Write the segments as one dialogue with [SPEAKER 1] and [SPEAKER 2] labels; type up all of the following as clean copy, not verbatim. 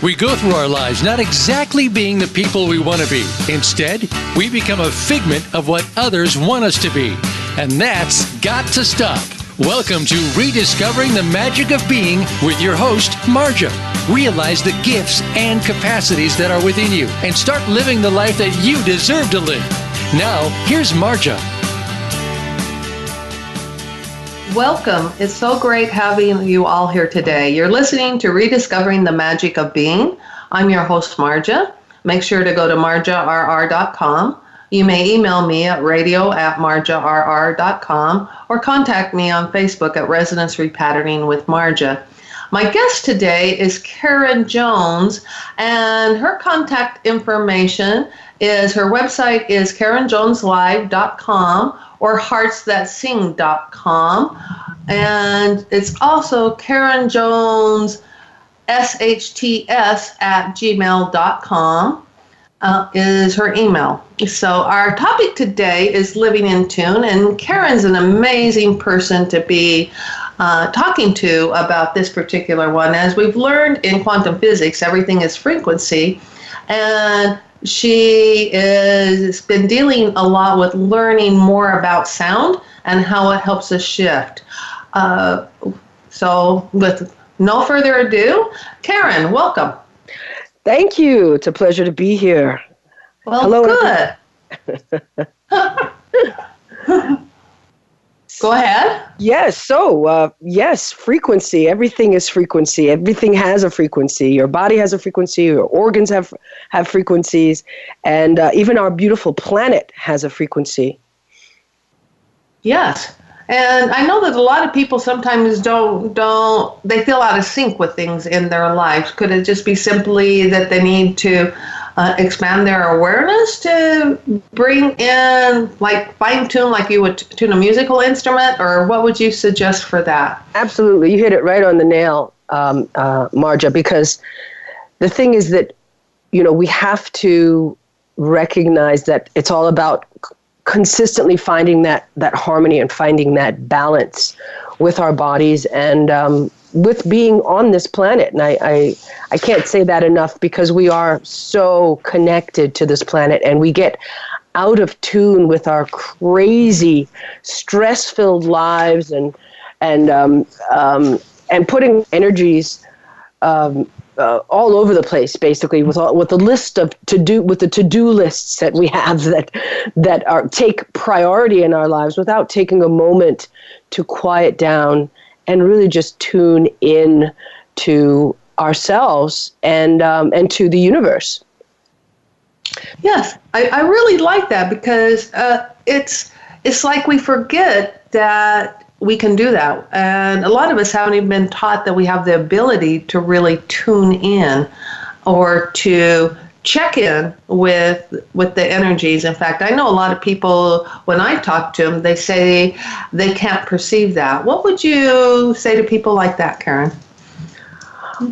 [SPEAKER 1] We go through our lives not exactly being the people we want to be. Instead, we become a figment of what others want us to be. And that's got to stop. Welcome to Rediscovering the Magic of Being with your host, Marja. Realize the gifts and capacities that are within you and start living the life that you deserve to live. Now, here's Marja.
[SPEAKER 2] Welcome. It's so great having you all here today. You're listening to Rediscovering the Magic of Being. I'm your host, Marja. Make sure to go to marjarr.com. You may email me at radio@marjarr.com or contact me on Facebook at Resonance Repatterning with Marja. My guest today is Karen Jones, and her contact information is, her website is karenjoneslive.com or heartsthatsing.com, and it's also Karen Jones shts@gmail.com is her email. So our topic today is living in tune, and Karen's an amazing person to be talking to about this particular one. As we've learned in quantum physics, everything is frequency, and she has been dealing a lot with learning more about sound and how it helps us shift. So with no further ado, Karen, welcome.
[SPEAKER 3] Thank you. It's a pleasure to be here.
[SPEAKER 2] Well,
[SPEAKER 3] hello.
[SPEAKER 2] Good. Go ahead.
[SPEAKER 3] Yes. So, yes, frequency. Everything is frequency. Everything has a frequency. Your body has a frequency. Your organs have frequencies. And even our beautiful planet has a frequency.
[SPEAKER 2] Yes. And I know that a lot of people sometimes they feel out of sync with things in their lives. Could it just be simply that they need to expand their awareness to bring in, like fine tune, like you would tune a musical instrument, or what would you suggest for that?
[SPEAKER 3] Absolutely. You hit it right on the nail, Marja, because the thing is that, we have to recognize that it's all about consistently finding that harmony and finding that balance with our bodies and with being on this planet. And I can't say that enough, because we are so connected to this planet, and we get out of tune with our crazy, stress-filled lives and putting energies all over the place, basically, with the list of to-do lists that we have that take priority in our lives, without taking a moment to quiet down and really just tune in to ourselves and to the universe.
[SPEAKER 2] Yes, I really like that, because it's like we forget that we can do that. And a lot of us haven't even been taught that we have the ability to really tune in or to check in with the energies. In fact, I know a lot of people, when I talk to them, they say they can't perceive that. What would you say to people like that, Karen?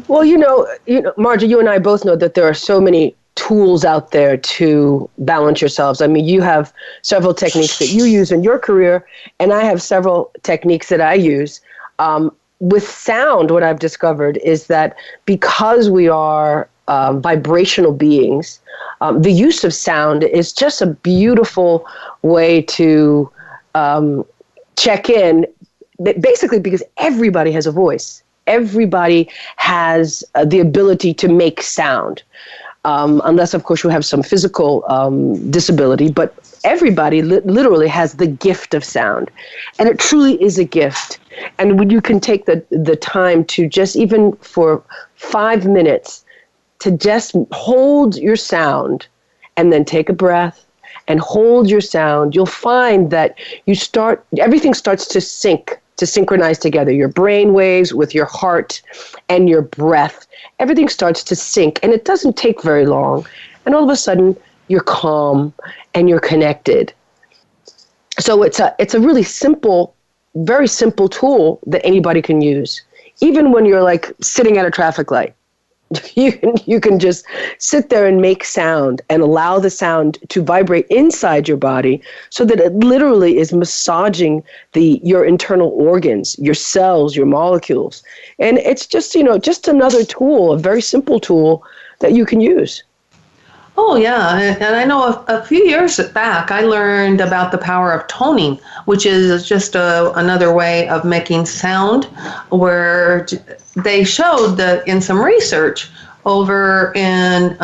[SPEAKER 3] Well, Marja, you and I both know that there are so many tools out there to balance yourselves. I mean, you have several techniques that you use in your career, and I have several techniques that I use. With sound, what I've discovered is that because we are vibrational beings, the use of sound is just a beautiful way to check in, basically because everybody has a voice. Everybody has the ability to make sound. Unless, of course, you have some physical disability, but everybody literally has the gift of sound, and it truly is a gift. And when you can take the time to just, even for 5 minutes, to just hold your sound and then take a breath and hold your sound, you'll find that everything starts to synchronize together. Your brain waves with your heart and your breath. Everything starts to sync, and it doesn't take very long. And all of a sudden, you're calm and you're connected. So it's a really simple, very simple tool that anybody can use. Even when you're like sitting at a traffic light, You can just sit there and make sound and allow the sound to vibrate inside your body so that it literally is massaging your internal organs, your cells, your molecules. And it's just, just another tool, a very simple tool that you can use.
[SPEAKER 2] Oh, yeah. And I know a few years back, I learned about the power of toning, which is just another way of making sound, where they showed that in some research over in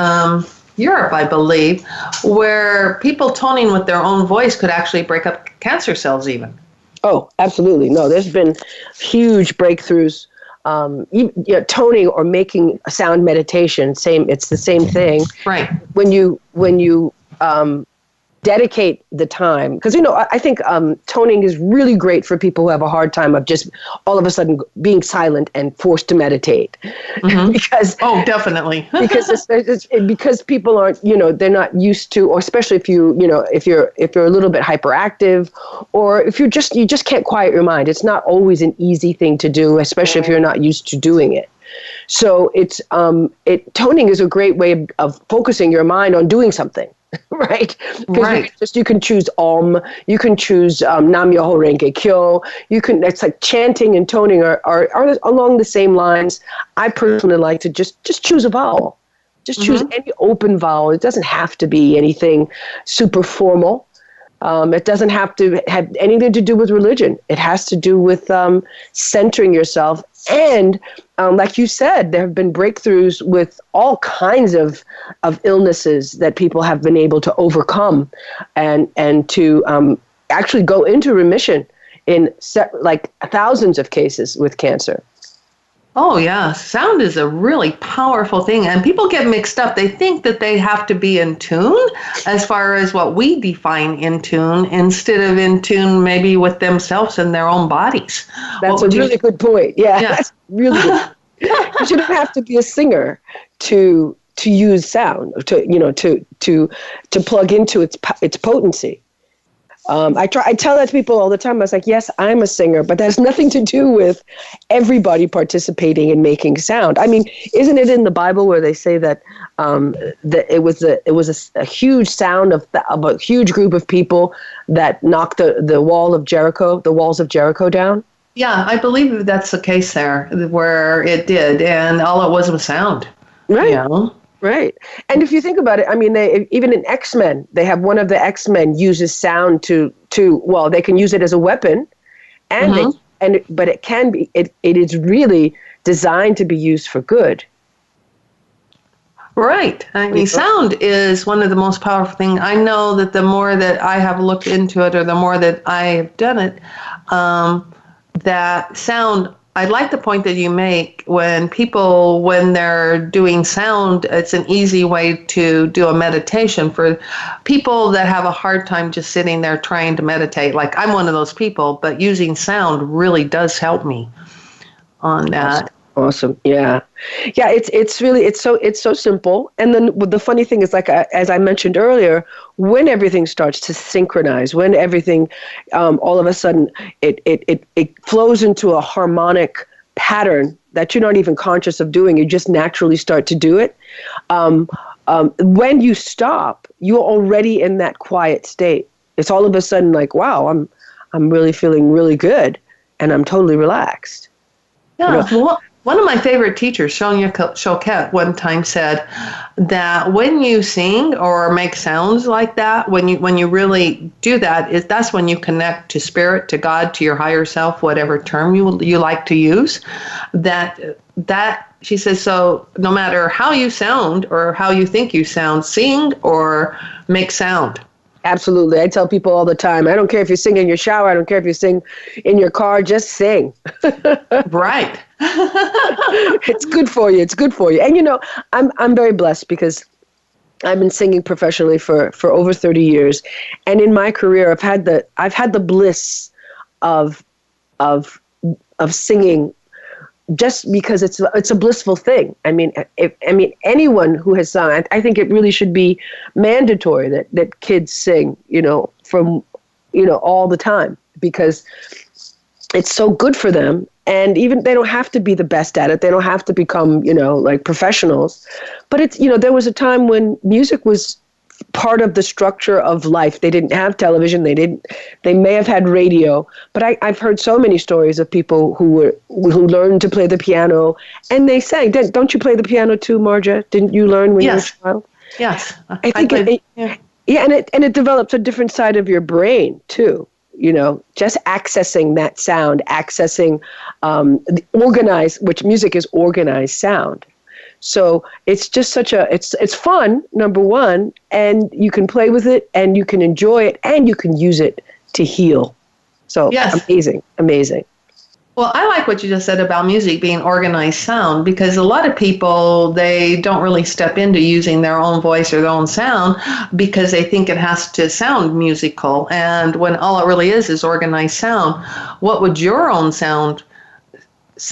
[SPEAKER 2] Europe, I believe, where people toning with their own voice could actually break up cancer cells even.
[SPEAKER 3] Oh, absolutely. No, there's been huge breakthroughs. Toning or making a sound meditation, it's the same thing.
[SPEAKER 2] Right.
[SPEAKER 3] When you dedicate the time, because I think toning is really great for people who have a hard time of just all of a sudden being silent and forced to meditate.
[SPEAKER 2] Mm-hmm.
[SPEAKER 3] Because
[SPEAKER 2] definitely.
[SPEAKER 3] because people aren't, they're not used to, or especially if you're a little bit hyperactive, or if you just can't quiet your mind. It's not always an easy thing to do, especially if you're not used to doing it. So toning is a great way of focusing your mind on doing something. Right? Because you can choose Om, you can choose Nam Myoho Renge Kyo, it's like chanting and toning are along the same lines. I personally like to just choose a vowel. Just choose any open vowel. It doesn't have to be anything super formal. It doesn't have to have anything to do with religion. It has to do with centering yourself. And like you said, there have been breakthroughs with all kinds of illnesses that people have been able to overcome and to actually go into remission in like thousands of cases with cancer.
[SPEAKER 2] Oh, yeah. Sound is a really powerful thing. And people get mixed up. They think that they have to be in tune as far as what we define in tune, instead of in tune maybe with themselves and their own bodies.
[SPEAKER 3] That's a really good point. Yeah, that's really good. You shouldn't have to be a singer to use sound, to plug into its potency. I tell that to people all the time. I was like, yes, I'm a singer, but that has nothing to do with everybody participating in making sound. I mean, isn't it in the Bible where they say that that it was a huge sound of a huge group of people that knocked the walls of Jericho down?
[SPEAKER 2] Yeah, I believe that's the case there, where it did, and all it was sound.
[SPEAKER 3] Right. Right. And if you think about it, I mean, even in X-Men, they have one of the X-Men uses sound they can use it as a weapon, but it is really designed to be used for good.
[SPEAKER 2] Right. I mean, sound is one of the most powerful things. I know that the more that I have looked into it, or the more that I have done it, that sound, I like the point that you make when they're doing sound, it's an easy way to do a meditation for people that have a hard time just sitting there trying to meditate. Like, I'm one of those people, but using sound really does help me on that.
[SPEAKER 3] Awesome. Yeah. Yeah. It's so simple. And then the funny thing is, like, as I mentioned earlier, when everything starts to synchronize, when everything, all of a sudden it flows into a harmonic pattern that you're not even conscious of doing, you just naturally start to do it. When you stop, you're already in that quiet state. It's all of a sudden like, wow, I'm really feeling really good, and I'm totally relaxed.
[SPEAKER 2] Yeah. One of my favorite teachers, Sonia Choquette, one time said that when you sing or make sounds like that, when you really do that, that's when you connect to spirit, to God, to your higher self, whatever term you like to use. That she says, so no matter how you sound or how you think you sound, sing or make sound.
[SPEAKER 3] Absolutely. I tell people all the time, I don't care if you sing in your shower, I don't care if you sing in your car, just sing.
[SPEAKER 2] Right.
[SPEAKER 3] It's good for you. It's good for you. And I'm very blessed because I've been singing professionally for over 30 years. And in my career, I've had the bliss of singing, just because it's a blissful thing. I mean, anyone who has sung, I think it really should be mandatory that kids sing, from all the time, because it's so good for them. And even they don't have to be the best at it. They don't have to become, like professionals. But it's, there was a time when music was part of the structure of life. They didn't have television. They may have had radio, but I've heard so many stories of people who learned to play the piano, and they sang. Don't you play the piano too, Marja? Didn't you learn when you were a child?
[SPEAKER 2] Yes.
[SPEAKER 3] I think and it develops a different side of your brain too. Just accessing that sound, accessing the organized, which music is organized sound. So it's just it's fun, number one, and you can play with it and you can enjoy it and you can use it to heal. So yes. Amazing.
[SPEAKER 2] Well, I like what you just said about music being organized sound, because a lot of people, they don't really step into using their own voice or their own sound because they think it has to sound musical. And when all it really is organized sound, what would your own sound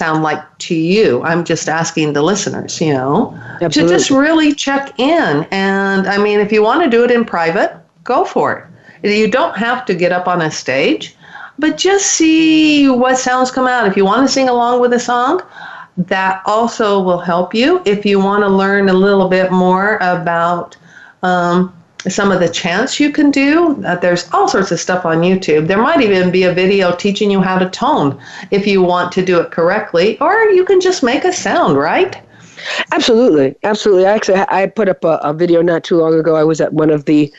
[SPEAKER 2] like to you? I'm just asking the listeners,
[SPEAKER 3] Absolutely.
[SPEAKER 2] To just really check in. And I mean, if you want to do it in private, go for it. You don't have to get up on a stage. But just see what sounds come out. If you want to sing along with a song, that also will help you. If you want to learn a little bit more about some of the chants you can do, there's all sorts of stuff on YouTube. There might even be a video teaching you how to tone if you want to do it correctly, or you can just make a sound, right?
[SPEAKER 3] Absolutely. Actually, I put up a video not too long ago. I was at one of the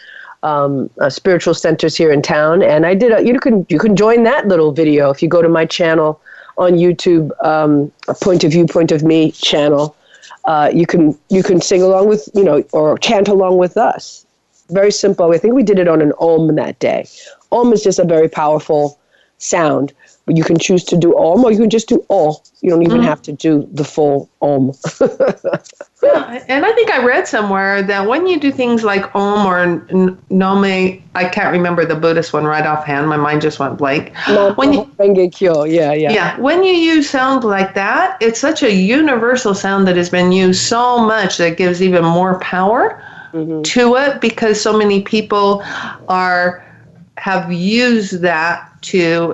[SPEAKER 3] spiritual centers here in town, and I did you can join that little video if you go to my channel on YouTube, a Point of View, Point of Me channel. You can sing along with or chant along with us. Very simple. I think we did it on an Om that day. Om is just a very powerful sound. But you can choose to do Om, or you can just do O. You don't even have to do the full Om.
[SPEAKER 2] Yeah, and I think I read somewhere that when you do things like Om or Nome, I can't remember the Buddhist one right offhand. My mind just went blank. When you use sound like that, it's such a universal sound that has been used so much that gives even more power to it, because so many people have used that to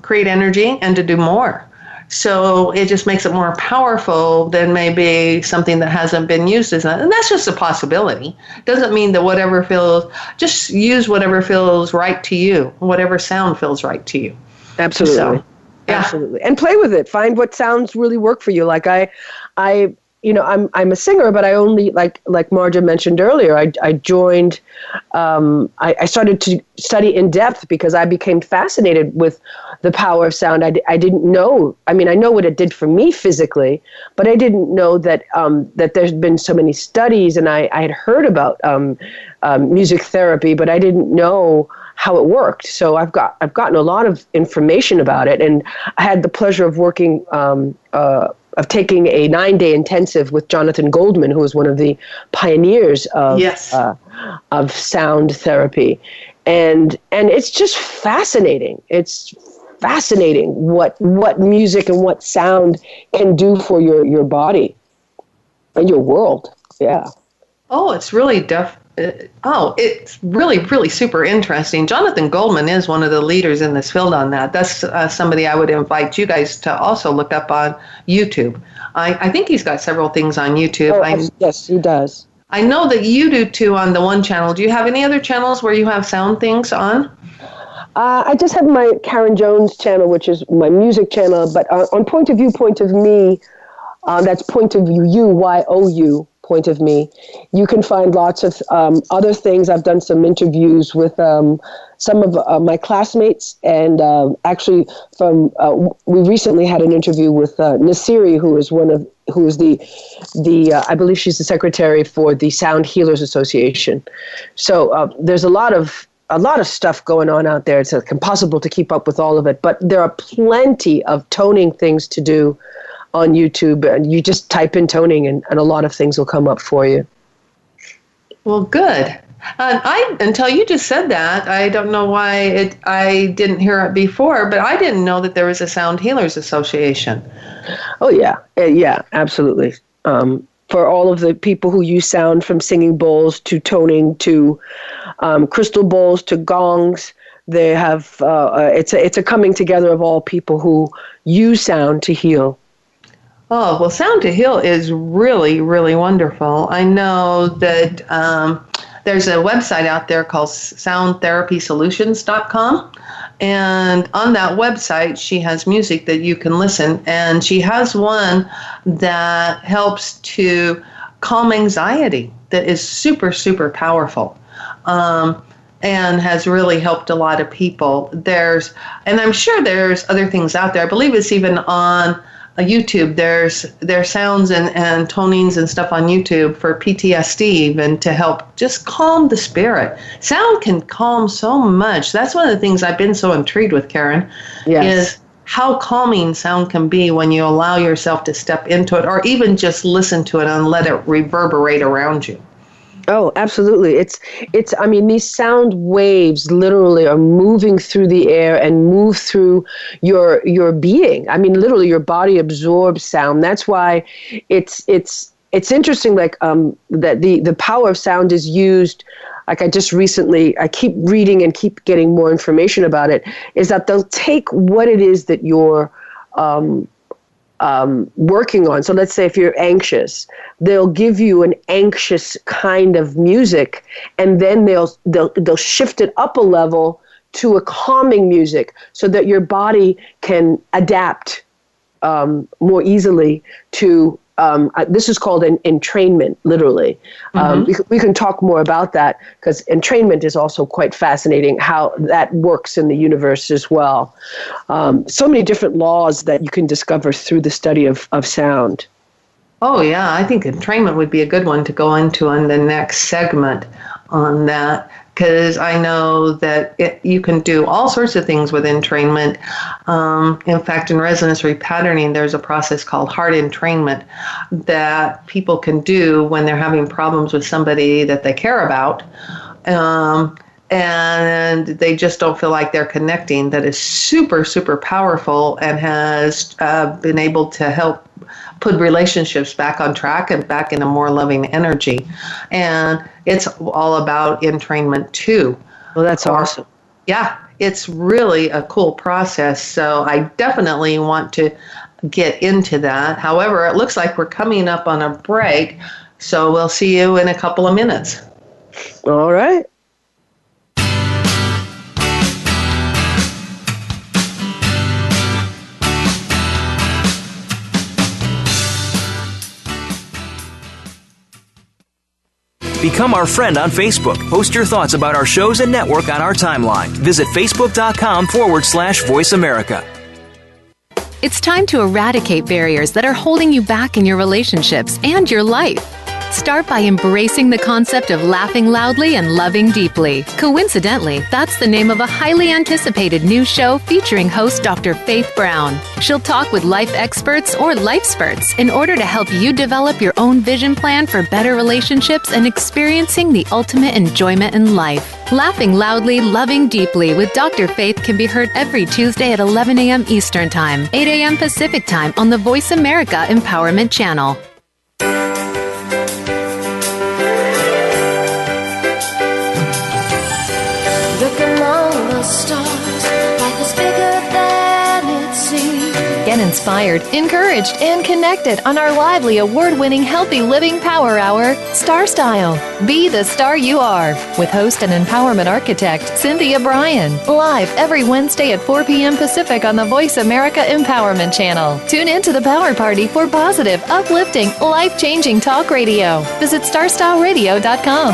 [SPEAKER 2] create energy and to do more. So it just makes it more powerful than maybe something that hasn't been used as that. And that's just a possibility. Doesn't mean that just use whatever feels right to you, whatever sound feels right to you.
[SPEAKER 3] Absolutely. So, yeah. Absolutely. And play with it. Find what sounds really work for you. Like I'm a singer, but I only, like Marja mentioned earlier, I joined, I started to study in depth because I became fascinated with the power of sound. I didn't know, I know what it did for me physically, but I didn't know that there's been so many studies, and I had heard about music therapy, but I didn't know how it worked. So I've gotten a lot of information about it, and I had the pleasure of working of taking a 9-day intensive with Jonathan Goldman, who was one of the pioneers of sound therapy. And it's just fascinating. It's fascinating what music and what sound can do for your body and your world. Yeah.
[SPEAKER 2] Oh, it's really it's really, really super interesting. Jonathan Goldman is one of the leaders in this field on that. That's somebody I would invite you guys to also look up on YouTube. I think he's got several things on YouTube.
[SPEAKER 3] Yes, he does.
[SPEAKER 2] I know that you do too on the one channel. Do you have any other channels where you have sound things on?
[SPEAKER 3] I just have my Karen Jones channel, which is my music channel. But on Point of View, Point of Me, that's Point of View, YOU. Point of Me. You can find lots of other things. I've done some interviews with some of my classmates, and actually we recently had an interview with Nasiri, who is the I believe she's the secretary for the Sound Healers Association. So there's a lot of stuff going on out there. It's impossible to keep up with all of it, but there are plenty of toning things to do on YouTube, and you just type in toning and a lot of things will come up for you.
[SPEAKER 2] Well, good. Until you just said that, I don't know why I didn't hear it before, but I didn't know that there was a Sound Healers Association.
[SPEAKER 3] Oh, yeah. Yeah, absolutely. For all of the people who use sound, from singing bowls to toning to crystal bowls to gongs, They have it's a coming together of all people who use sound to heal.
[SPEAKER 2] Oh, well, Sound to Heal is really, really wonderful. I know that there's a website out there called soundtherapysolutions.com. And on that website, she has music that you can listen. And she has one that helps to calm anxiety that is super, super powerful. And has really helped a lot of people. And I'm sure there's other things out there. I believe it's even on YouTube. There's sounds and tonings and stuff on YouTube for PTSD even to help just calm the spirit. Sound can calm so much. That's one of the things I've been so intrigued with, Karen, is how calming sound can be when you allow yourself to step into it or even just listen to it and let it reverberate around you.
[SPEAKER 3] Oh, absolutely. I mean, these sound waves literally are moving through the air and move through your being. I mean, literally your body absorbs sound. That's why it's interesting, like, that the power of sound is used. Like I keep reading and keep getting more information about it, is that they'll take what it is that you're, working on. So let's say if you're anxious, they'll give you an anxious kind of music, and then they'll shift it up a level to a calming music so that your body can adapt more easily to this is called an entrainment, literally. We can talk more about that because entrainment is also quite fascinating, how that works in the universe as well. So many different laws that you can discover through the study of sound.
[SPEAKER 2] Oh, yeah. I think entrainment would be a good one to go into on the next segment on that, because I know that you can do all sorts of things with entrainment. In fact, in resonance repatterning, there's a process called heart entrainment that people can do when they're having problems with somebody that they care about. And they just don't feel like they're connecting. That is super, super powerful and has been able to help put relationships back on track and back in a more loving energy. And it's all about entrainment too.
[SPEAKER 3] Well, that's awesome.
[SPEAKER 2] Yeah, it's really a cool process. So I definitely want to get into that. However, it looks like we're coming up on a break. So we'll see you in a couple of minutes.
[SPEAKER 3] All right.
[SPEAKER 4] Become our friend on Facebook. Post your thoughts about our shows and network on our timeline. Visit facebook.com/Voice America.
[SPEAKER 5] It's time to eradicate barriers that are holding you back in your relationships and your life. Start by embracing the concept of laughing loudly and loving deeply. Coincidentally, that's the name of a highly anticipated new show featuring host Dr. Faith Brown. She'll talk with life experts or lifesperts in order to help you develop your own vision plan for better relationships and experiencing the ultimate enjoyment in life. Laughing Loudly, Loving Deeply with Dr. Faith can be heard every Tuesday at 11 a.m. Eastern Time, 8 a.m. Pacific Time on the Voice America Empowerment Channel. Get inspired, encouraged, and connected on our lively, award-winning Healthy Living Power Hour, Star Style. Be the star you are, with host and empowerment architect Cynthia Bryan. Live every Wednesday at 4 p.m. Pacific on the Voice America Empowerment Channel. Tune in to the Power Party for positive, uplifting, life-changing talk radio. Visit starstyleradio.com.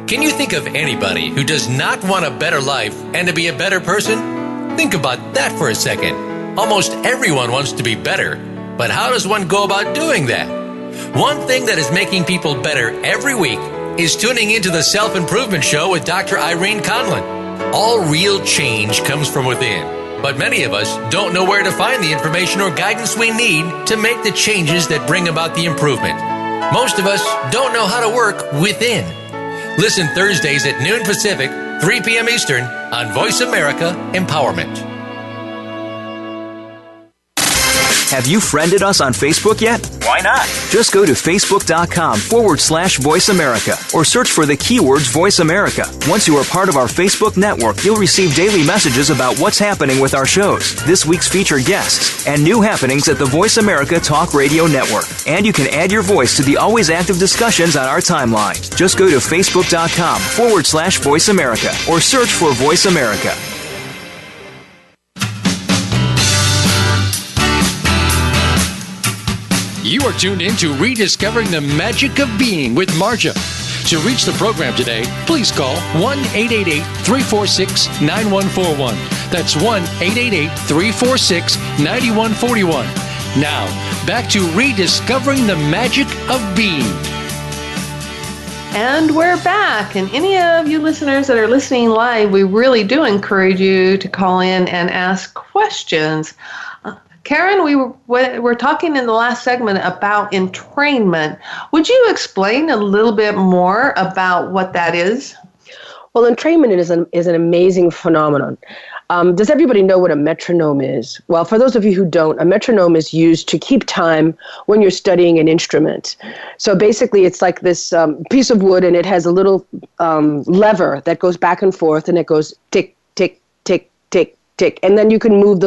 [SPEAKER 1] Can you think of anybody who does not want a better life and to be a better person? Think about that for a second. Almost everyone wants to be better, but how does one go about doing that? One thing that is making people better every week is tuning into the Self-Improvement Show with Dr. Irene Conlon. All real change comes from within, but many of us don't know where to find the information or guidance we need to make the changes that bring about the improvement. Most of us don't know how to work within. Listen Thursdays at noon Pacific, 3 p.m. Eastern on Voice America Empowerment.
[SPEAKER 4] Have you friended us on Facebook yet? Why not? Just go to facebook.com/Voice America or search for the keywords Voice America. Once you are part of our Facebook network, you'll receive daily messages about what's happening with our shows, this week's featured guests, and new happenings at the Voice America Talk Radio Network. And you can add your voice to the always active discussions on our timeline. Just go to facebook.com/Voice America or search for Voice America.
[SPEAKER 1] You are tuned in to Rediscovering the Magic of Being with Marja. To reach the program today, please call 1-888-346-9141. That's 1-888-346-9141. Now, back to Rediscovering the Magic of Being.
[SPEAKER 2] And we're back. And any of you listeners that are listening live, we really do encourage you to call in and ask questions. Karen, we were talking in the last segment about entrainment. Would you explain a little bit more about what that is?
[SPEAKER 3] Well, entrainment is an amazing phenomenon. Does everybody know what a metronome is? Well, for those of you who don't, a metronome is used to keep time when you're studying an instrument. So basically, it's like this piece of wood, and it has a little lever that goes back and forth, and it goes tick, tick, tick, tick, tick, and then you can move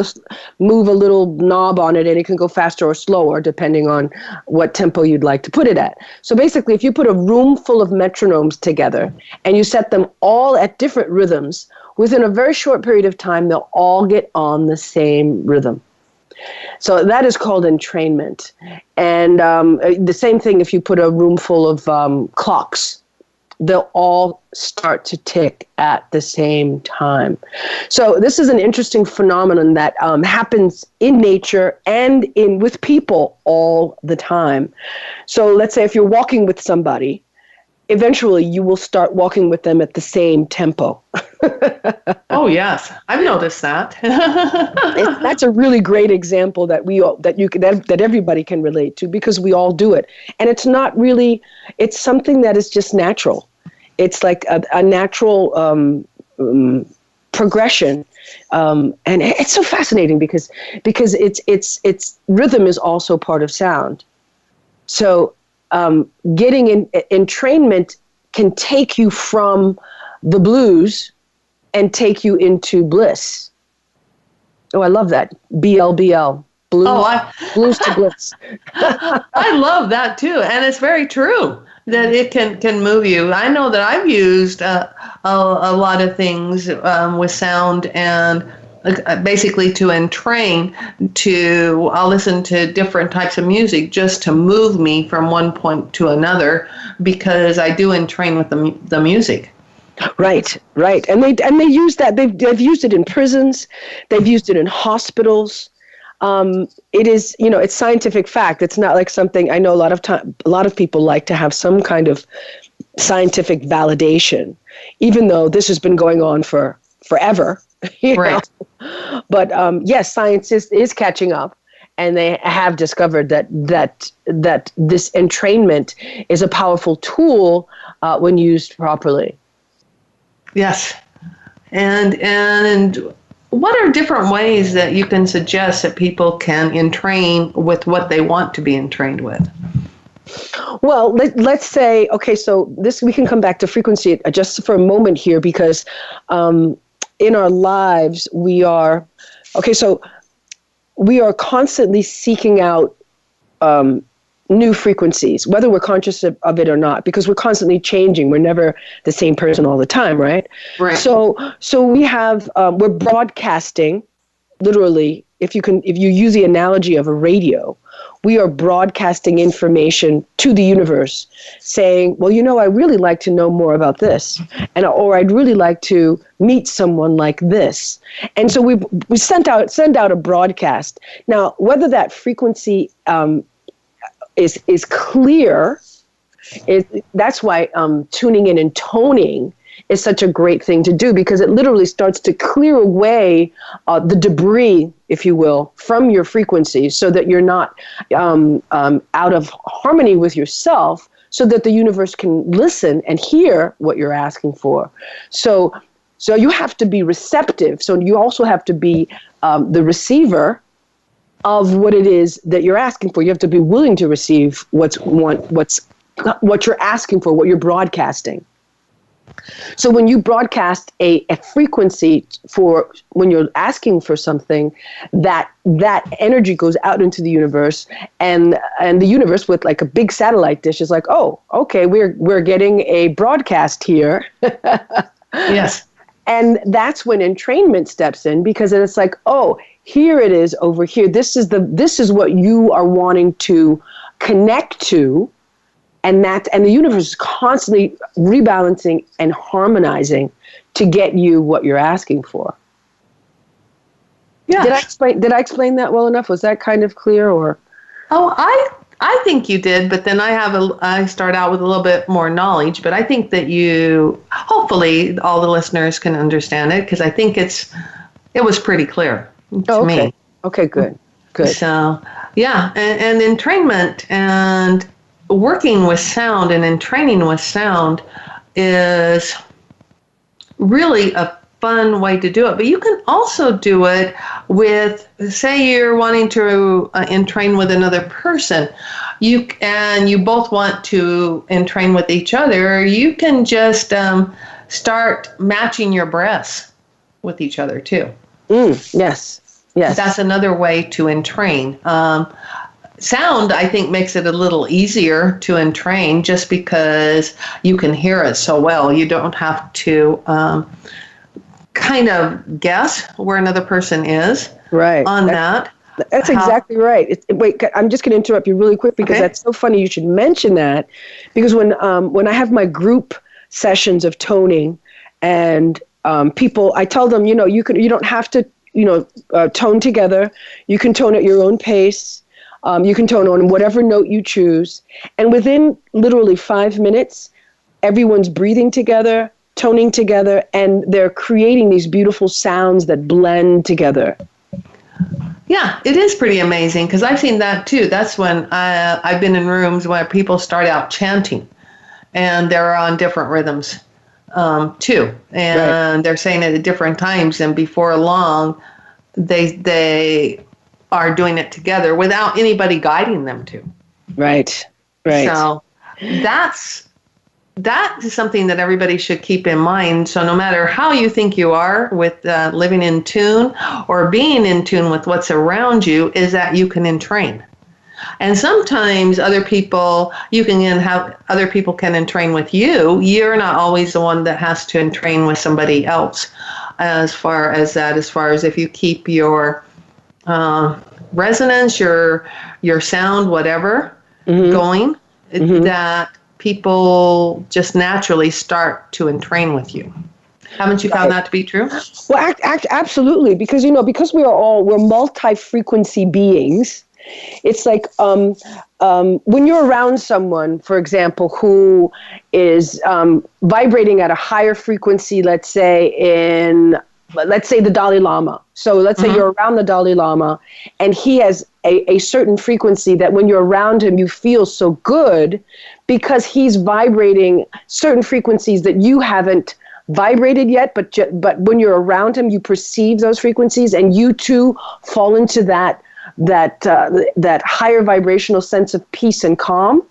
[SPEAKER 3] a little knob on it, and it can go faster or slower depending on what tempo you'd like to put it at. So basically, if you put a room full of metronomes together and you set them all at different rhythms, within a very short period of time, they'll all get on the same rhythm. So that is called entrainment. And the same thing if you put a room full of clocks. They'll all start to tick at the same time. So this is an interesting phenomenon that happens in nature and with people all the time. So let's say if you're walking with somebody, eventually you will start walking with them at the same tempo.
[SPEAKER 2] Oh, yes. I've noticed that.
[SPEAKER 3] That's a really great example that everybody can relate to because we all do it. And it's not really, it's something that is just natural. It's like a natural progression. And it's so fascinating because it's rhythm is also part of sound. So getting in entrainment can take you from the blues and take you into bliss. Oh, I love that. BLBL. Blues to bliss.
[SPEAKER 2] I love that too. And it's very true that it can move you. I know that I've used a lot of things with sound and basically to entrain I'll listen to different types of music just to move me from one point to another because I do entrain with the music.
[SPEAKER 3] Right. And they use that. They've used it in prisons. They've used it in hospitals. It is, it's scientific fact. It's not like something I know a lot of people like to have some kind of scientific validation, even though this has been going on for forever. Right. But yes, science is catching up, and they have discovered that this entrainment is a powerful tool when used properly.
[SPEAKER 2] Yes, and what are different ways that you can suggest that people can entrain with what they want to be entrained with?
[SPEAKER 3] Well, let's say, okay, so we can come back to frequency just for a moment here because in our lives we are constantly seeking out new frequencies, whether we're conscious of it or not, because we're constantly changing. We're never the same person all the time, right?
[SPEAKER 2] Right.
[SPEAKER 3] So we have we're broadcasting, literally. If you use the analogy of a radio, we are broadcasting information to the universe, saying, "Well, I really like to know more about this, or I'd really like to meet someone like this." And so we send out a broadcast. Now, whether that frequency is clear, that's why tuning in and toning is such a great thing to do, because it literally starts to clear away the debris, if you will, from your frequency, so that you're not out of harmony with yourself, so that the universe can listen and hear what you're asking for. So you have to be receptive. So you also have to be the receiver of what it is that you're asking for. You have to be willing to receive what you're asking for, what you're broadcasting. So when you broadcast a frequency for when you're asking for something, that energy goes out into the universe, and the universe with like a big satellite dish is like, oh, okay, we're getting a broadcast here.
[SPEAKER 2] Yes.
[SPEAKER 3] And that's when entrainment steps in, because it's like, oh, here it is over here. This is what you are wanting to connect to. And the universe is constantly rebalancing and harmonizing to get you what you're asking for.
[SPEAKER 2] Yeah.
[SPEAKER 3] Did I explain that well enough? Was that kind of clear, or?
[SPEAKER 2] Oh, I think you did, but then I start out with a little bit more knowledge, but I think that hopefully all the listeners can understand it, because I think it was pretty clear to me.
[SPEAKER 3] Okay, good.
[SPEAKER 2] So, yeah, and entrainment and working with sound and in training with sound is really a fun way to do it. But you can also do it with, say you're wanting to entrain with another person, you both want to entrain with each other, you can just start matching your breaths with each other too.
[SPEAKER 3] Yes.
[SPEAKER 2] That's another way to entrain. Sound, I think, makes it a little easier to entrain just because you can hear it so well. You don't have to kind of guess where another person is on that.
[SPEAKER 3] That's exactly right. Wait, I'm just going to interrupt you really quick, because that's so funny you should mention that, because when I have my group sessions of toning, and people, I tell them, you don't have to, tone together. You can tone at your own pace. You can tone on whatever note you choose. And within literally 5 minutes, everyone's breathing together, toning together, and they're creating these beautiful sounds that blend together.
[SPEAKER 2] Yeah, it is pretty amazing, because I've seen that too. That's when I've been in rooms where people start out chanting, and they're on different rhythms too. And they're saying it at different times, and before long, they are doing it together without anybody guiding them to. Right. So that is something that everybody should keep in mind. So no matter how you think you are with living in tune or being in tune with what's around you, is that you can entrain. And sometimes other people can entrain with you. You're not always the one that has to entrain with somebody else. As far as if you keep your resonance, your sound, whatever, going, that people just naturally start to entrain with you. Haven't you found that to be true?
[SPEAKER 3] Well, absolutely, because we're multi-frequency beings. It's like when you're around someone, for example, who is vibrating at a higher frequency, let's say the Dalai Lama. So let's say you're around the Dalai Lama, and he has a certain frequency that when you're around him, you feel so good, because he's vibrating certain frequencies that you haven't vibrated yet, but when you're around him, you perceive those frequencies, and you too fall into that higher vibrational sense of peace and calm.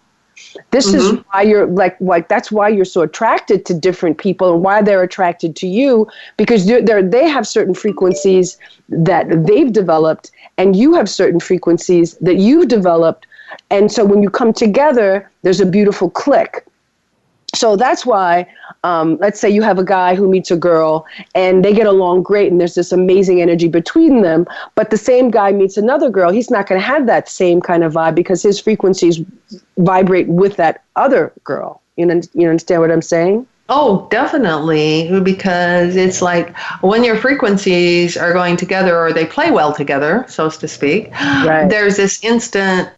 [SPEAKER 3] This is why you're like that's why you're so attracted to different people, and why they're attracted to you, because they have certain frequencies that they've developed, and you have certain frequencies that you've developed. And so when you come together, there's a beautiful click. So that's why, let's say you have a guy who meets a girl and they get along great and there's this amazing energy between them, but the same guy meets another girl, he's not going to have that same kind of vibe because his frequencies vibrate with that other girl. You understand what I'm saying?
[SPEAKER 2] Oh, definitely, because it's like when your frequencies are going together, or they play well together, so to speak, there's this instant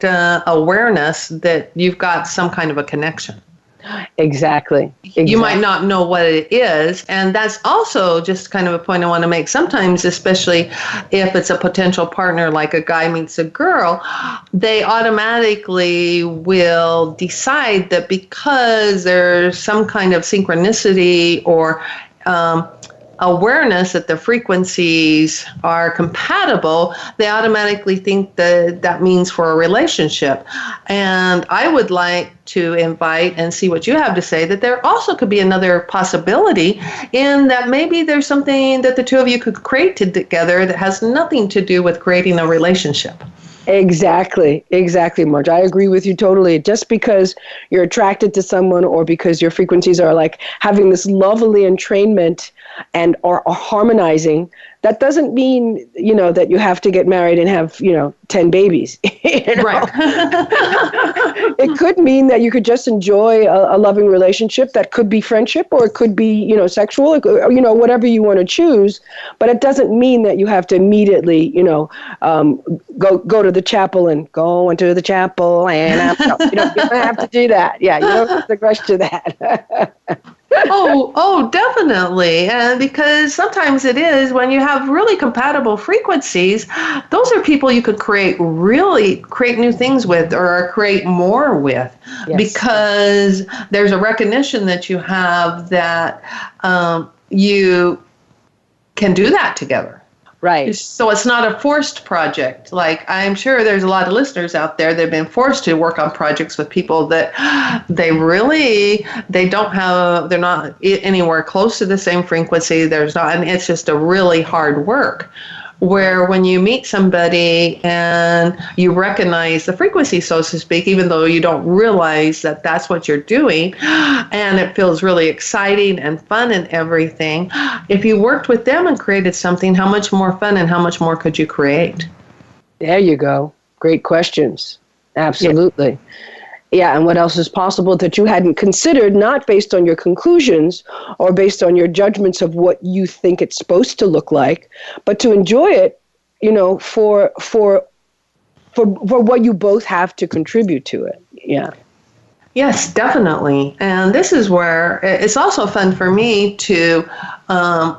[SPEAKER 2] awareness that you've got some kind of a connection.
[SPEAKER 3] Exactly.
[SPEAKER 2] You might not know what it is, and that's also just kind of a point I want to make. Sometimes, especially if it's a potential partner, like a guy meets a girl, they automatically will decide that because there's some kind of synchronicity or awareness that the frequencies are compatible, they automatically think that that means for a relationship. And I would like to invite and see what you have to say, that there also could be another possibility in that maybe there's something that the two of you could create together that has nothing to do with creating a relationship.
[SPEAKER 3] Exactly, Marge. I agree with you totally. Just because you're attracted to someone or because your frequencies are like having this lovely entrainment and are harmonizing, that doesn't mean, that you have to get married and have, 10 babies.
[SPEAKER 2] Right.
[SPEAKER 3] It could mean that you could just enjoy a loving relationship that could be friendship, or it could be, sexual, or, whatever you want to choose. But it doesn't mean that you have to immediately, go to the chapel and go into the chapel. And you don't have to do that. Yeah, you don't have to rush to that.
[SPEAKER 2] Oh, definitely. And because sometimes it is, when you have really compatible frequencies, those are people you could create new things with, or create more with. Yes. Because there's a recognition that you have that you can do that together.
[SPEAKER 3] Right.
[SPEAKER 2] So it's not a forced project. Like, I'm sure there's a lot of listeners out there that have been forced to work on projects with people that they're not anywhere close to the same frequency. And it's just a really hard work. Where when you meet somebody and you recognize the frequency, so to speak, even though you don't realize that that's what you're doing, and it feels really exciting and fun and everything, if you worked with them and created something, how much more fun and how much more could you create?
[SPEAKER 3] There you go. Great questions. Absolutely. Yeah, and what else is possible that you hadn't considered, not based on your conclusions or based on your judgments of what you think it's supposed to look like, but to enjoy it, for what you both have to contribute to it. Yeah.
[SPEAKER 2] Yes, definitely. And this is where it's also fun for me to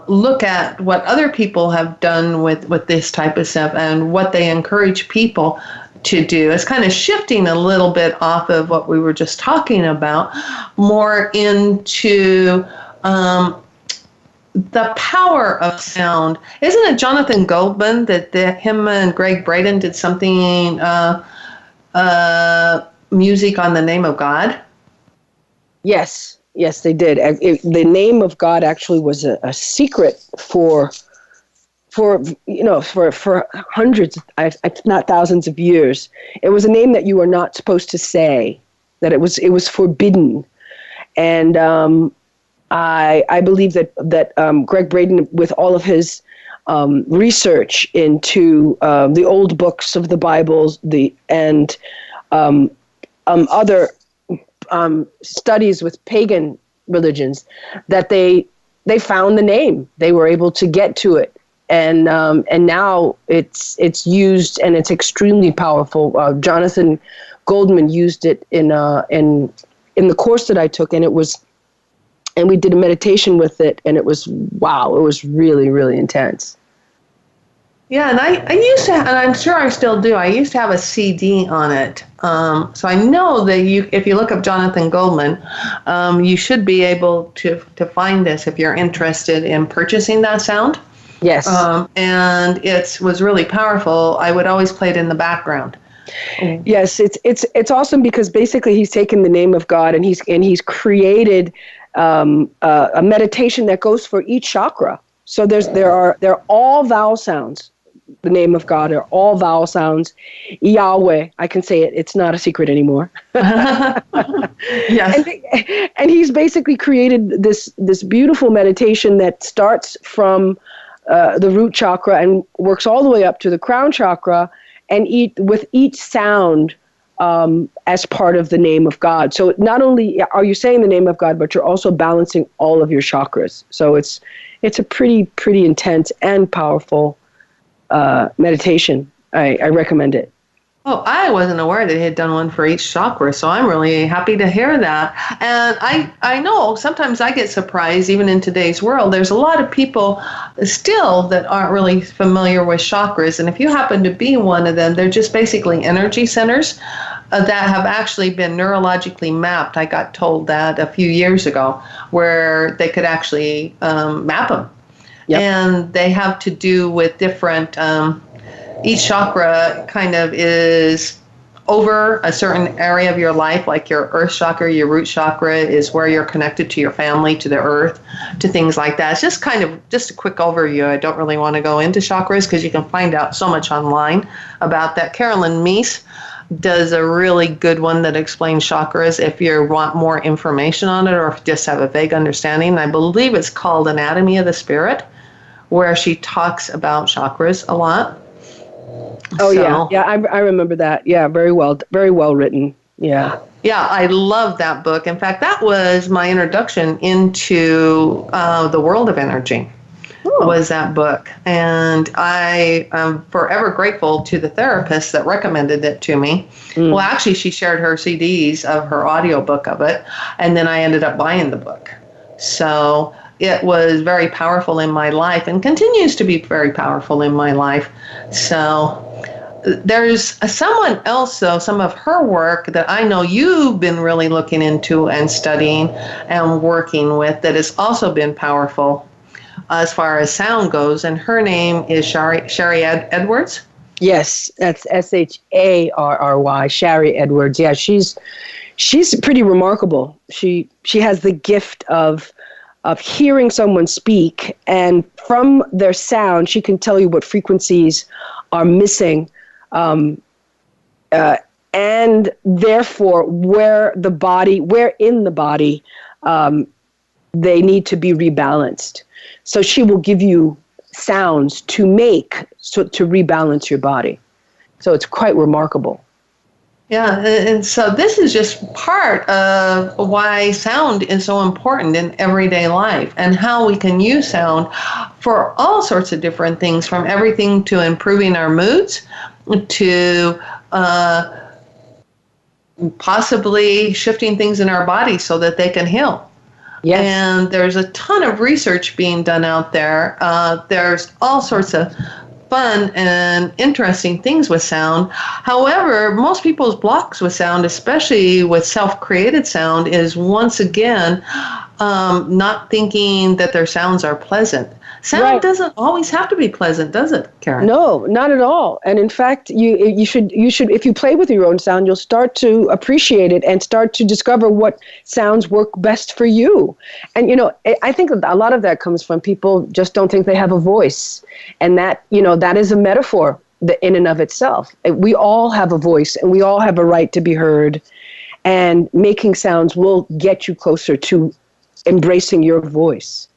[SPEAKER 2] look at what other people have done with this type of stuff and what they encourage people to do. It's kind of shifting a little bit off of what we were just talking about, more into the power of sound. Isn't it Jonathan Goldman that him and Greg Braden did something, music on the name of God?
[SPEAKER 3] Yes, they did. The name of God actually was a secret for hundreds, if not thousands of years. It was a name that you were not supposed to say, that it was forbidden. And I believe that Greg Braden, with all of his research into the old books of the Bibles, and other studies with pagan religions, that they found the name. They were able to get to it. And now it's used, and it's extremely powerful. Jonathan Goldman used it in the course that I took, and we did a meditation with it, and it was wow! It was really, really intense.
[SPEAKER 2] Yeah, and I used to, and I'm sure I still do. I used to have a CD on it, so I know that if you look up Jonathan Goldman, you should be able to find this if you're interested in purchasing that sound.
[SPEAKER 3] Yes.
[SPEAKER 2] And it was really powerful. I would always play it in the background.
[SPEAKER 3] Yes, it's awesome because basically he's taken the name of God and he's created a meditation that goes for each chakra. So they're all vowel sounds. The name of God are all vowel sounds. Yahweh, I can say it. It's not a secret anymore.
[SPEAKER 2] Yes.
[SPEAKER 3] And he's basically created this beautiful meditation that starts from the root chakra and works all the way up to the crown chakra, and with each sound as part of the name of God. So not only are you saying the name of God, but you're also balancing all of your chakras. So it's a pretty intense and powerful meditation. I recommend it.
[SPEAKER 2] Oh, I wasn't aware that he had done one for each chakra, so I'm really happy to hear that. And I know sometimes I get surprised, even in today's world, there's a lot of people still that aren't really familiar with chakras. And if you happen to be one of them, they're just basically energy centers that have actually been neurologically mapped. I got told that a few years ago, where they could actually map them.
[SPEAKER 3] Yep.
[SPEAKER 2] And they have to do with different, each chakra kind of is over a certain area of your life, like your earth chakra, your root chakra is where you're connected to your family, to the earth, to things like that. It's just kind of just a quick overview. I don't really want to go into chakras because you can find out so much online about that. Carolyn Meese does a really good one that explains chakras if you want more information on it or if you just have a vague understanding. I believe it's called Anatomy of the Spirit, where she talks about chakras a lot.
[SPEAKER 3] Oh, yeah. I remember that. Yeah, very well written. Yeah.
[SPEAKER 2] Yeah, I love that book. In fact, that was my introduction into the world of energy. Was that book. And I am forever grateful to the therapist that recommended it to me. Well, actually, she shared her CDs of her audiobook of it, and then I ended up buying the book. So it was very powerful in my life and continues to be very powerful in my life. So there's someone else, though, some of her work that I know you've been really looking into and studying and working with that has also been powerful as far as sound goes, and her name is Sharry Edwards.
[SPEAKER 3] Yes, that's Sharry, Sharry Edwards. Yeah, she's pretty remarkable. She has the gift of hearing someone speak, and from their sound, she can tell you what frequencies are missing, and therefore where in the body they need to be rebalanced. So she will give you sounds to rebalance your body. So it's quite remarkable.
[SPEAKER 2] Yeah, and so this is just part of why sound is so important in everyday life and how we can use sound for all sorts of different things, from everything to improving our moods to possibly shifting things in our body so that they can heal. Yes. And there's a ton of research being done out there. There's all sorts of fun and interesting things with sound. However, most people's blocks with sound, especially with self-created sound, is once again not thinking that their sounds are pleasant. Sound doesn't always have to be pleasant, does it, Karen?
[SPEAKER 3] No, not at all. And in fact, you should if you play with your own sound, you'll start to appreciate it and start to discover what sounds work best for you. And I think a lot of that comes from people just don't think they have a voice, and that that is a metaphor in and of itself. We all have a voice, and we all have a right to be heard. And making sounds will get you closer to embracing your voice.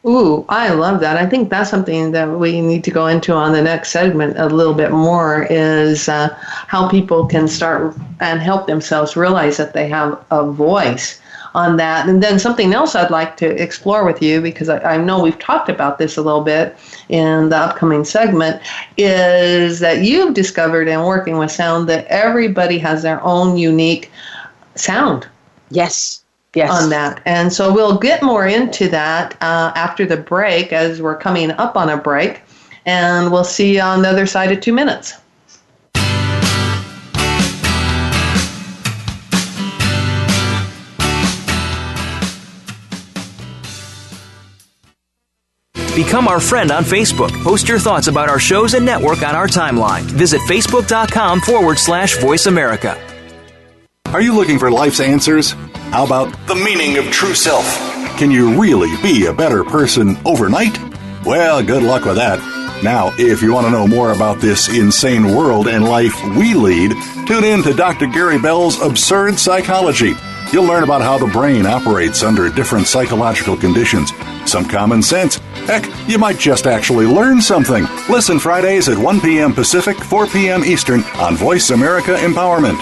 [SPEAKER 2] Ooh, I love that. I think that's something that we need to go into on the next segment a little bit more, is how people can start and help themselves realize that they have a voice on that. And then something else I'd like to explore with you, because I know we've talked about this a little bit in the upcoming segment, is that you've discovered in working with sound that everybody has their own unique sound.
[SPEAKER 3] Yes.
[SPEAKER 2] On that. And so we'll get more into that after the break, as we're coming up on a break. And we'll see you on the other side of 2 minutes.
[SPEAKER 4] Become our friend on Facebook. Post your thoughts about our shows and network on our timeline. Visit Facebook.com/Voice America.
[SPEAKER 6] Are you looking for life's answers? How about the meaning of true self? Can you really be a better person overnight? Well, good luck with that. Now, if you want to know more about this insane world and life we lead, tune in to Dr. Gary Bell's Absurd Psychology. You'll learn about how the brain operates under different psychological conditions. Some common sense. Heck, you might just actually learn something. Listen Fridays at 1 p.m. Pacific, 4 p.m. Eastern on Voice America Empowerment.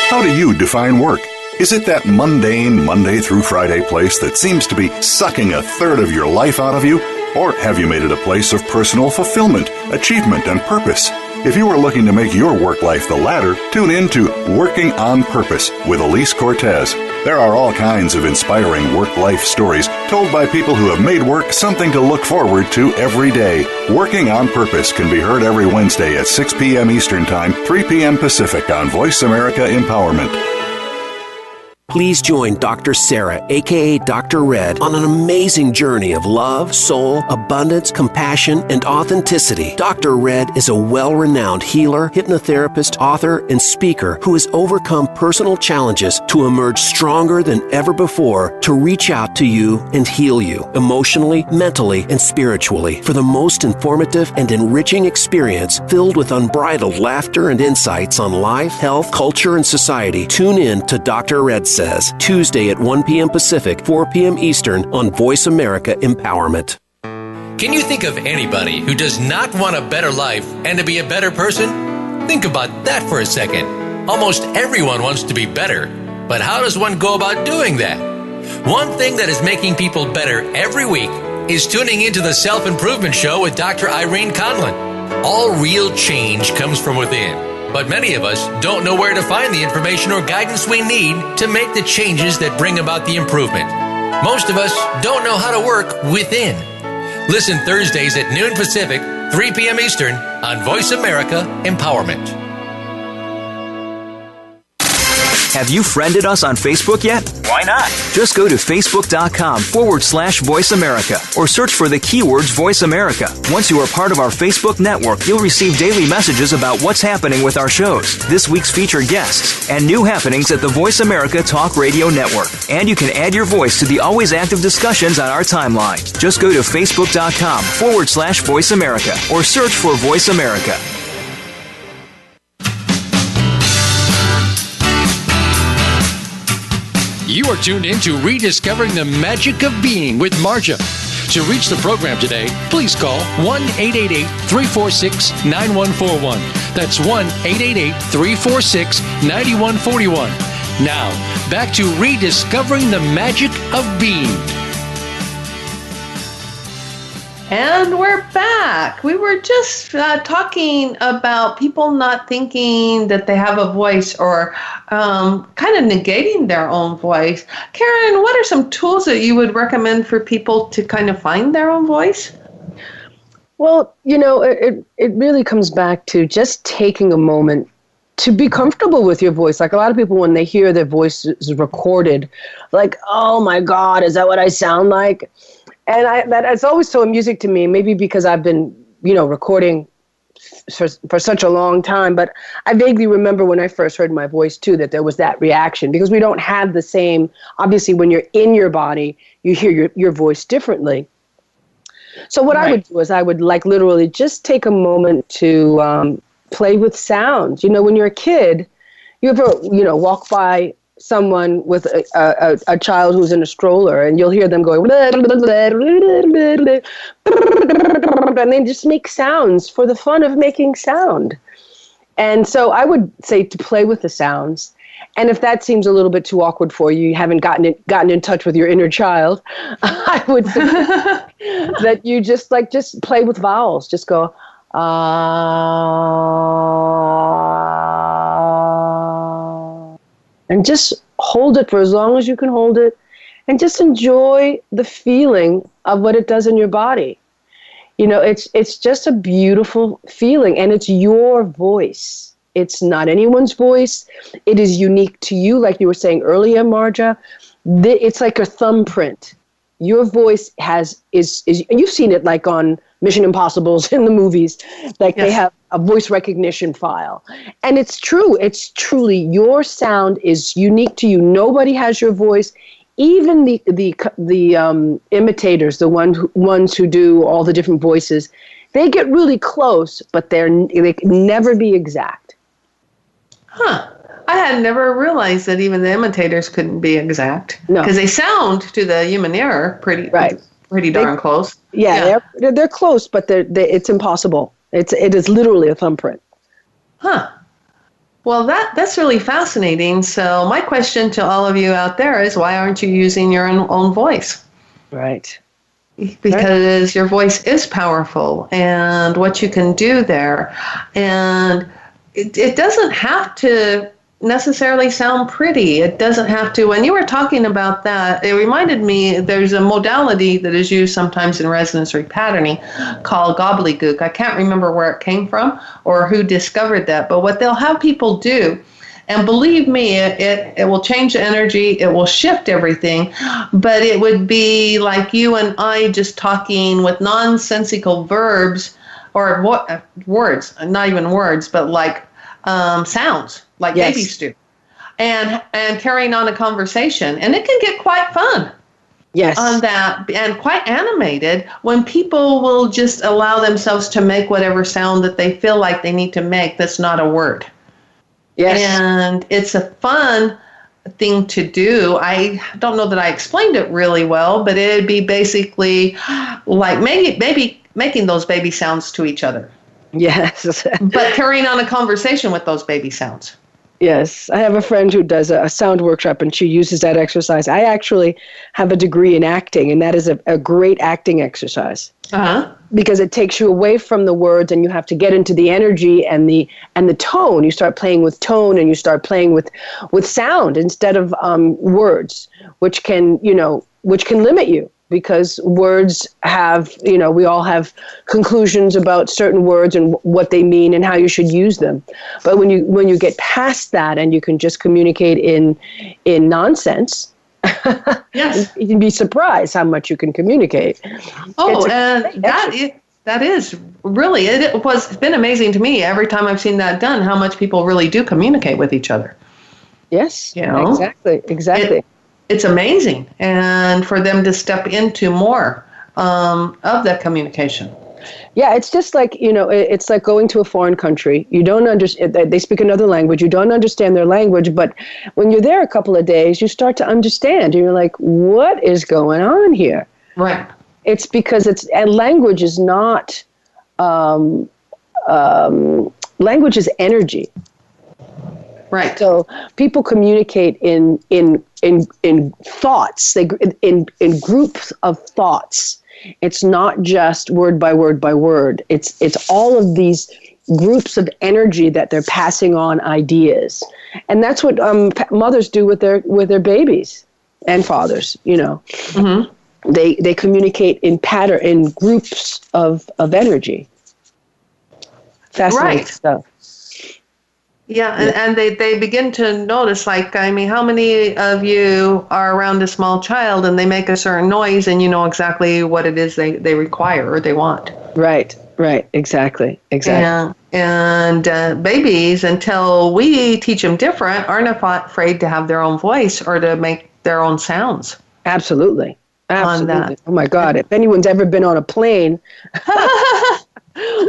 [SPEAKER 6] How do you define work? Is it that mundane Monday through Friday place that seems to be sucking a third of your life out of you? Or have you made it a place of personal fulfillment, achievement, and purpose? If you are looking to make your work life the latter, tune in to Working on Purpose with Elise Cortez. There are all kinds of inspiring work-life stories told by people who have made work something to look forward to every day. Working on Purpose can be heard every Wednesday at 6 p.m. Eastern Time, 3 p.m. Pacific on Voice America Empowerment.
[SPEAKER 7] Please join Dr. Sarah, aka Dr. Red, on an amazing journey of love, soul, abundance, compassion, and authenticity. Dr. Red is a well-renowned healer, hypnotherapist, author, and speaker who has overcome personal challenges to emerge stronger than ever before to reach out to you and heal you emotionally, mentally, and spiritually for the most informative and enriching experience filled with unbridled laughter and insights on life, health, culture, and society. Tune in to Dr. Red Says, Tuesday at 1 p.m. Pacific, 4 p.m. Eastern on Voice America Empowerment.
[SPEAKER 1] Can you think of anybody who does not want a better life and to be a better person? Think about that for a second. Almost everyone wants to be better, but how does one go about doing that? One thing that is making people better every week is tuning into the Self-Improvement Show with Dr. Irene Conlon. All real change comes from within. But many of us don't know where to find the information or guidance we need to make the changes that bring about the improvement. Most of us don't know how to work within. Listen Thursdays at noon Pacific, 3 p.m. Eastern on Voice America Empowerment.
[SPEAKER 4] Have you friended us on Facebook yet? Why not? Just go to facebook.com/Voice America or search for the keywords Voice America. Once you are part of our Facebook network, you'll receive daily messages about what's happening with our shows, this week's featured guests, and new happenings at the Voice America Talk Radio Network. And you can add your voice to the always active discussions on our timeline. Just go to facebook.com/Voice America or search for Voice America.
[SPEAKER 1] You are tuned in to Rediscovering the Magic of Being with Marja. To reach the program today, please call 1-888-346-9141. That's 1-888-346-9141. Now, back to Rediscovering the Magic of Being.
[SPEAKER 2] And we're back. We were just talking about people not thinking that they have a voice or kind of negating their own voice. Karen, what are some tools that you would recommend for people to kind of find their own voice?
[SPEAKER 3] Well, it really comes back to just taking a moment to be comfortable with your voice. Like a lot of people, when they hear their voice is recorded, like, oh my God, is that what I sound like? And that's always so amusing to me, maybe because I've been, recording for such a long time. But I vaguely remember when I first heard my voice, too, that there was that reaction because we don't have the same, obviously, when you're in your body, you hear your voice differently. So what I would do is I would literally just take a moment to play with sounds. When you're a kid, you ever, walk by someone with a child who's in a stroller and you'll hear them going and they just make sounds for the fun of making sound. And so I would say to play with the sounds. And if that seems a little bit too awkward for you, you haven't gotten in touch with your inner child, I would suggest that you just play with vowels. Just go and just hold it for as long as you can hold it and just enjoy the feeling of what it does in your body. It's just a beautiful feeling, and it's your voice. It's not anyone's voice. It is unique to you, like you were saying earlier, Marja. It's like a thumbprint. Your voice is you've seen it like on Mission Impossibles in the movies, like They have a voice recognition file. And it's true. It's truly your sound is unique to you. Nobody has your voice. Even the imitators, the ones who do all the different voices, they get really close, but they can never be exact.
[SPEAKER 2] Huh. I had never realized that even the imitators couldn't be exact. No. Because they sound to the human ear pretty darn close.
[SPEAKER 3] Yeah. They're close, but it's impossible. It is literally a thumbprint.
[SPEAKER 2] Huh. Well, that's really fascinating. So my question to all of you out there is, why aren't you using your own voice?
[SPEAKER 3] Right.
[SPEAKER 2] Because your voice is powerful and what you can do there. And it doesn't have to necessarily sound pretty. It doesn't have to. When you were talking about that, it reminded me there's a modality that is used sometimes in resonance repatterning called gobbledygook. I can't remember where it came from or who discovered that, but what they'll have people do And believe me, it will change the energy. It will shift everything. But it would be like you and I just talking with nonsensical verbs or words, not even words, but like sounds, like
[SPEAKER 3] Yes.
[SPEAKER 2] babies do. And carrying on a conversation. And it can get quite fun.
[SPEAKER 3] Yes.
[SPEAKER 2] On that, and quite animated when people will just allow themselves to make whatever sound that they feel like they need to make that's not a word.
[SPEAKER 3] Yes.
[SPEAKER 2] And it's a fun thing to do. I don't know that I explained it really well, but it'd be basically like maybe making those baby sounds to each other.
[SPEAKER 3] Yes.
[SPEAKER 2] But carrying on a conversation with those baby sounds.
[SPEAKER 3] Yes, I have a friend who does a sound workshop, and she uses that exercise. I actually have a degree in acting, and that is a great acting exercise. Because it takes you away from the words, and you have to get into the energy and the tone. You start playing with tone, and you start playing with sound instead of words, which can limit you. Because words have, we all have conclusions about certain words and what they mean and how you should use them. But when you get past that and you can just communicate in nonsense,
[SPEAKER 2] yes,
[SPEAKER 3] you can be surprised how much you can communicate.
[SPEAKER 2] Oh, that is really, it's been amazing to me every time I've seen that done, how much people really do communicate with each other.
[SPEAKER 3] Yes, exactly.
[SPEAKER 2] It's amazing, and for them to step into more of that communication.
[SPEAKER 3] Yeah, it's just like, it's like going to a foreign country. You don't understand, they speak another language. You don't understand their language, but when you're there a couple of days, you start to understand. And you're like, what is going on here?
[SPEAKER 2] Right.
[SPEAKER 3] It's because and language is not, language is energy.
[SPEAKER 2] Right.
[SPEAKER 3] So people communicate in thoughts, in groups of thoughts. It's not just word by word by word. It's all of these groups of energy that they're passing on ideas, and that's what mothers do with their babies and fathers.
[SPEAKER 2] Mm-hmm.
[SPEAKER 3] They communicate in groups of energy. Fascinating stuff.
[SPEAKER 2] Yeah, and they begin to notice, like, how many of you are around a small child and they make a certain noise and you know exactly what it is they require or they want.
[SPEAKER 3] Right, exactly.
[SPEAKER 2] And babies, until we teach them different, aren't afraid to have their own voice or to make their own sounds.
[SPEAKER 3] Absolutely.
[SPEAKER 2] On that.
[SPEAKER 3] Oh my God, if anyone's ever been on a plane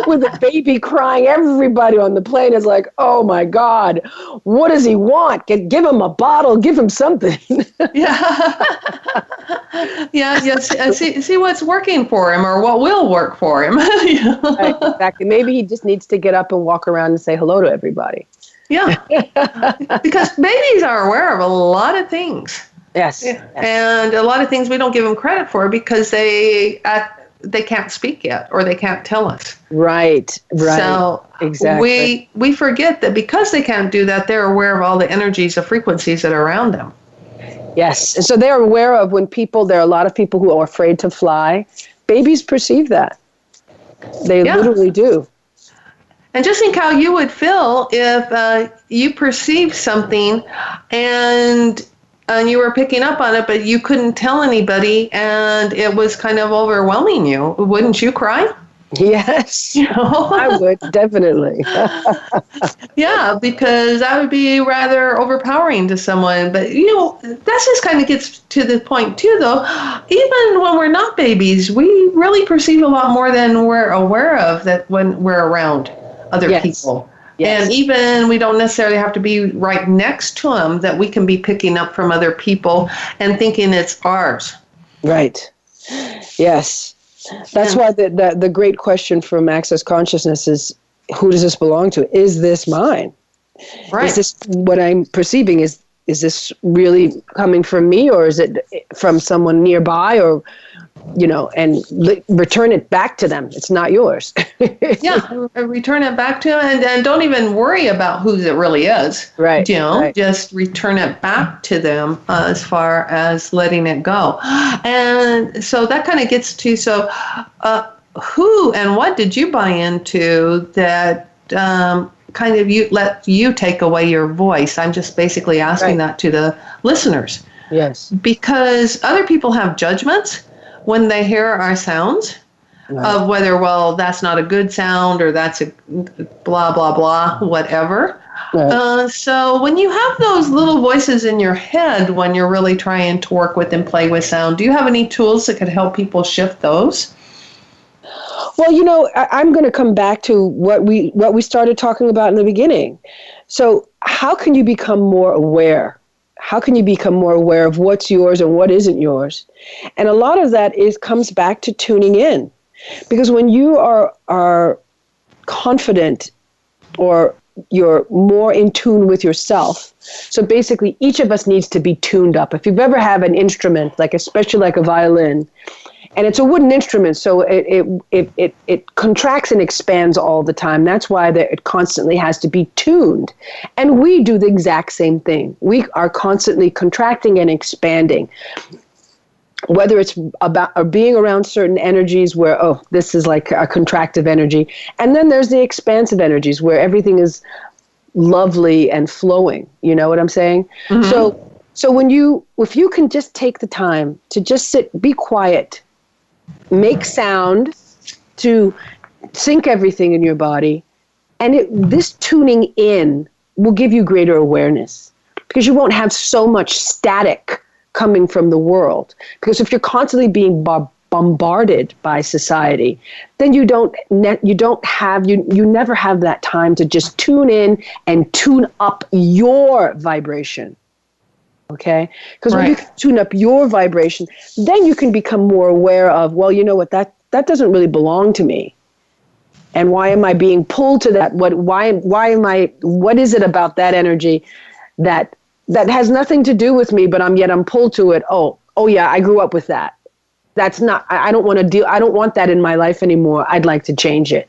[SPEAKER 3] with a baby crying, everybody on the plane is like, oh my God, what does he want? Give him a bottle, give him something. See what's working for him or what will work for him. Right, exactly. Maybe he just needs to get up and walk around and say hello to everybody.
[SPEAKER 2] Yeah, because babies are aware of a lot of things.
[SPEAKER 3] Yes.
[SPEAKER 2] And a lot of things we don't give them credit for because they can't speak yet or they can't tell us.
[SPEAKER 3] Right.
[SPEAKER 2] So
[SPEAKER 3] exactly.
[SPEAKER 2] we forget that because they can't do that, they're aware of all the energies, the frequencies that are around them.
[SPEAKER 3] Yes. And so they're aware of when there are a lot of people who are afraid to fly. Babies perceive that. They literally do.
[SPEAKER 2] And just think how you would feel if you perceived something and you were picking up on it, but you couldn't tell anybody, and it was kind of overwhelming you. Wouldn't you cry?
[SPEAKER 3] Yes, I would, definitely.
[SPEAKER 2] Yeah, because that would be rather overpowering to someone. But, that just kind of gets to the point, too, though. Even when we're not babies, we really perceive a lot more than we're aware of that when we're around other people. Yes. And even we don't necessarily have to be right next to them, that we can be picking up from other people and thinking it's ours. Right.
[SPEAKER 3] Yes. That's why the great question from Access Consciousness is, who does this belong to? Is this mine?
[SPEAKER 2] Right.
[SPEAKER 3] Is this what I'm perceiving? Is this really coming from me, or is it from someone nearby, or and return it back to them. It's not yours.
[SPEAKER 2] Yeah, return it back to them, and don't even worry about who it really is.
[SPEAKER 3] Right.
[SPEAKER 2] Just return it back to them as far as letting it go. And so that kind of gets to, who and what did you buy into that kind of let you take away your voice. I'm just basically asking that to the listeners.
[SPEAKER 3] Yes.
[SPEAKER 2] Because other people have judgments when they hear our sounds of whether, well, that's not a good sound or that's a blah, blah, blah, whatever. Right. So when you have those little voices in your head when you're really trying to work with and play with sound, do you have any tools that could help people shift those?
[SPEAKER 3] Well, I'm going to come back to what we started talking about in the beginning. So how can you become more aware? How can you become more aware of what's yours and what isn't yours? And a lot of that comes back to tuning in. Because when you are confident, or you're more in tune with yourself, so basically each of us needs to be tuned up. If you've ever had an instrument, especially like a violin, and it's a wooden instrument, so it contracts and expands all the time. That's why it constantly has to be tuned. And we do the exact same thing. We are constantly contracting and expanding. Whether it's about being around certain energies where, this is like a contractive energy. And then there's the expansive energies where everything is lovely and flowing. You know what I'm saying? Mm-hmm. So if you can just take the time to just sit, be quiet, make sound to sync everything in your body, and this tuning in will give you greater awareness, because you won't have so much static coming from the world. Because if you're constantly being bombarded by society, then you never have that time to just tune in and tune up your vibration. Okay? Because when you tune up your vibration, then you can become more aware of, well, you know what, that doesn't really belong to me. And why am I being pulled to that? What is it about that energy that has nothing to do with me, but I'm pulled to it. Oh yeah, I grew up with that. That's not, I don't want that in my life anymore. I'd like to change it.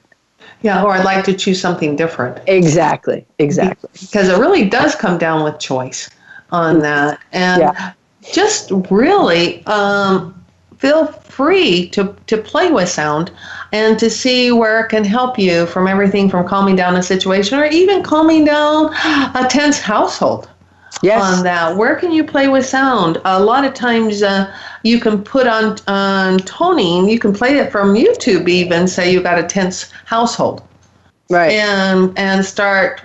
[SPEAKER 2] Yeah, or I'd like to choose something different.
[SPEAKER 3] Exactly.
[SPEAKER 2] Because it really does come down with choice on that. And just really feel free to play with sound and to see where it can help you, from everything from calming down a situation or even calming down a tense household. Yes. On that. Where can you play with sound? A lot of times you can put on toning. You can play it from YouTube even, say you got a tense household. Right. And start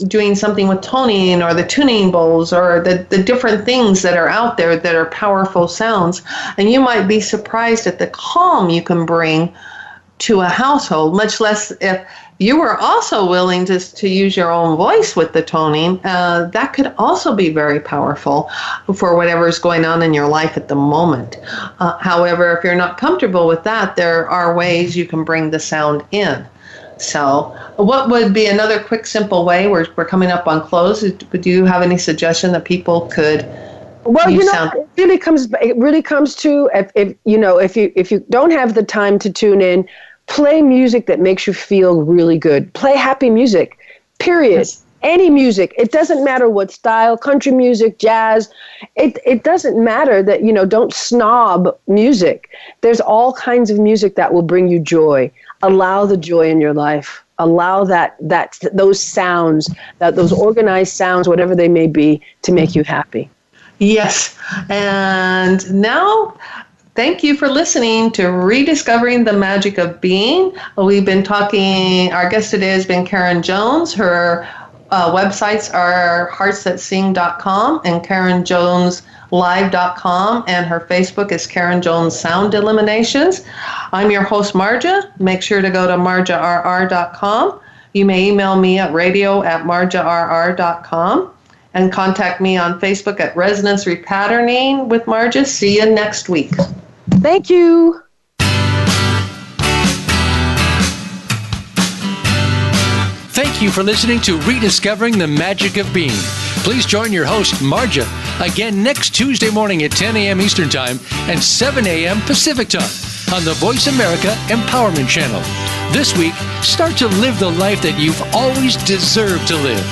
[SPEAKER 2] doing something with toning or the tuning bowls or the different things that are out there that are powerful sounds. And you might be surprised at the calm you can bring to a household, much less if you were also willing to use your own voice with the toning. That could also be very powerful for whatever's going on in your life at the moment. However, if you're not comfortable with that, there are ways you can bring the sound in. So what would be another quick, simple way? We're coming up on close. Do you have any suggestion that people could use sound? It really comes to if you don't have the time to tune in, play music that makes you feel really good. Play happy music, period. Yes. Any music. It doesn't matter what style, country music, jazz. It doesn't matter that, don't snob music. There's all kinds of music that will bring you joy. Allow the joy in your life. Allow those sounds, those organized sounds, whatever they may be, to make you happy. Yes. And now, thank you for listening to Rediscovering the Magic of Being. We've been talking, our guest today has been Karen Jones. Her websites are heartsthatsing.com and KarenJonesLive.com, and her Facebook is Karen Jones Sound Eliminations. I'm your host, Marja. Make sure to go to marjarr.com. You may email me at radio@marjarr.com and contact me on Facebook at Resonance Repatterning with Marja. See you next week.
[SPEAKER 3] Thank you.
[SPEAKER 1] Thank you for listening to Rediscovering the Magic of Being. Please join your host, Marja, again next Tuesday morning at 10 a.m. Eastern Time and 7 a.m. Pacific Time on the Voice America Empowerment Channel. This week, start to live the life that you've always deserved to live.